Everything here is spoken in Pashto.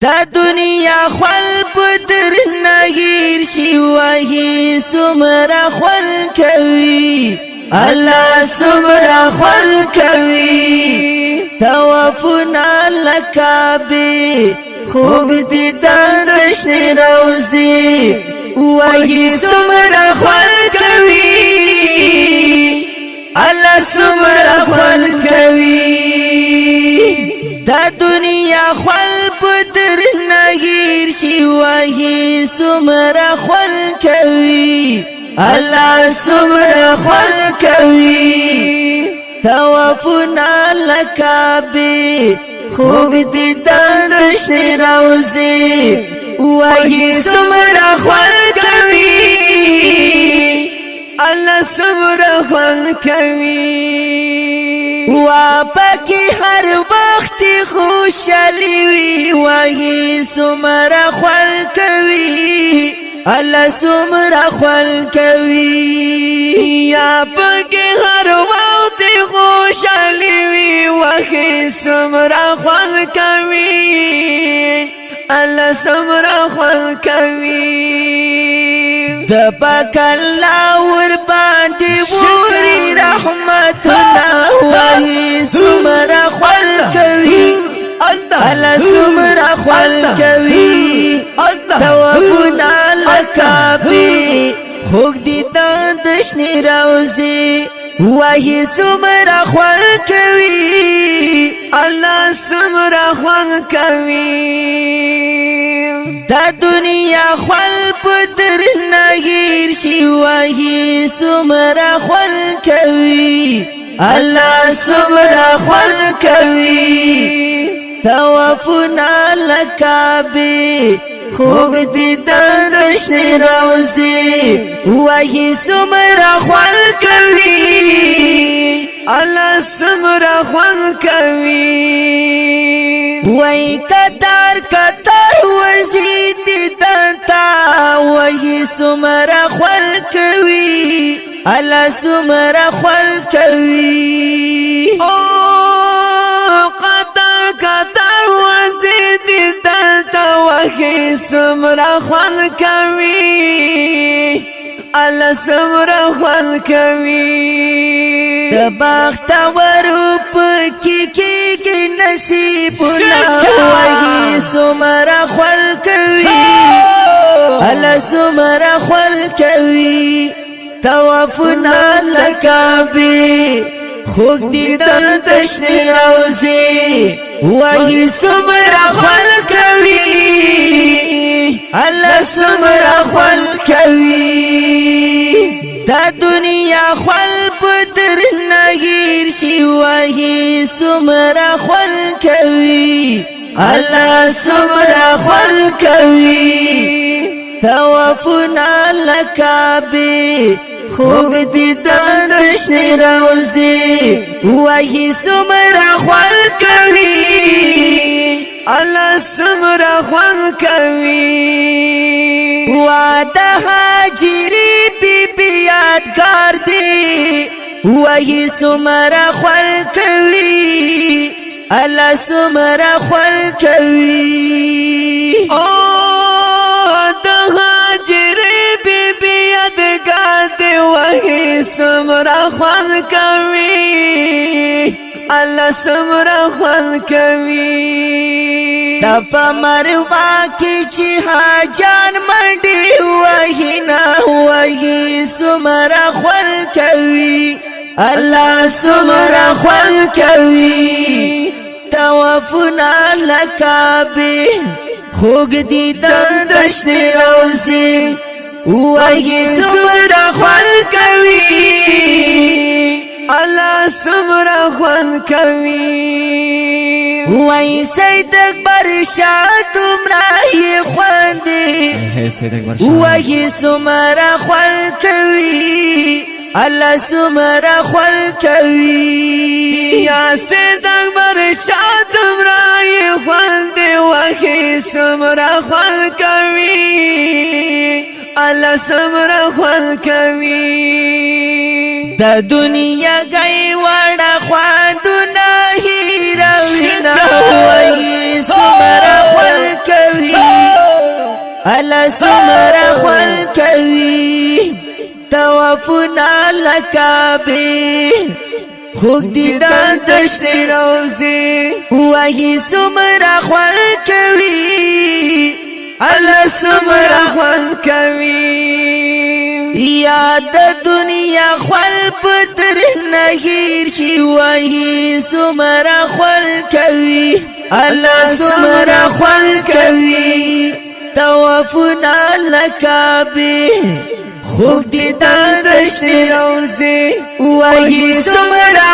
دا دنیا خپل پدر نگیر شي وهي سمرا خپل کوي الله سمرا خپل کوي توافنا لکابه خوب دي دانش روزي وهي سمرا خپل کوي الله سمرا خپل کوي دا دنیا خپل پدر نگیر شي وهي سمرا خپل کوي الله سمرا خپل کوي توافنا لکابه خوب دي دانش روزي وهي سمرا خپل کوي الله سمرا خپل کوي واپکی هر وخت خوشالي وي وهي سمرا خپل کوي الله سمرا خپل کوي یا پکې هر وخت خوشالي وي وهي سمرا خپل کوي الله سمرا خپل کوي د پاک الله ور باندې ووري رحمتنا وهي سمرا خپل کوي الله سمرا خپل کوي توافنا لکابه خوګ دي دشنی روزي وهي سمرا خپل کوي الله سمرا خپل کوي دا دنیا خپل پدر نگیر شي وهي سمرا خپل کوي الله سمرا خپل کوي توافنا لکابه خوب دي دشنی روزي وهي سمرا خپل کوي الله سمرا خپل کوي وای کتار کتار ورزي دي دنتا وهي سمرا خپل کوي الله سمرا خپل کوي او قطر قطر وزيد دلتا وهي سمرا خپل کوي الله سمرا خپل کوي د بخت ورپ کی نصیب وهي سمرا خپل کوي الله سمرا خپل کوي توافنا لکابه خوګ دي دشنی روزي وهي سمرا خپل کوي الله سمرا خپل کوي دا دنیا خپل پدر نگیر شي وهي سمرا خپل کوي الله سمرا خپل کوي توافنا لکابه خوګ دي دشنی روزي وهي سمرا خپل کوي الله سمرا خپل کوي واده هاجري بي یادګار دي وهي سمرا خپل کوي الله سمرا خپل کوي او د هاجري بي یادګار دي وهي سمرا خپل کوي الله سمرا خپل کوي صفا مروه کی چې حاجان منډي وهي نه وهي سمرا خپل کوي الله سمرا خپل کوي توافنا لکابه خوګ دي دشنی روزي وهي سمرا خپل کوي الله سمرا خپل کوي وای سید اکبر شاه تمرا خوندي وهي سمرا خپل کوي الله سمرا خپل کوي یا سید اکبر شاه تمرا خوندي وهي سمرا خپل کوي الله سمرا خپل کوي د دنیا گئی وړه خواندونه هیروي نه وایي سمرا خپل الله سمرا خوال کوي توافنا لکابه خوک دیدان دشتی روزی وحی سمرا خوال کوي الله سمرا خوال کوي یاد دنیا خوال پتر نگیر شي وحی سمرا خوال کوي الله سمرا خوال کوي توافنا لکابه خوک دیدان دشتی روزی وحی سمرا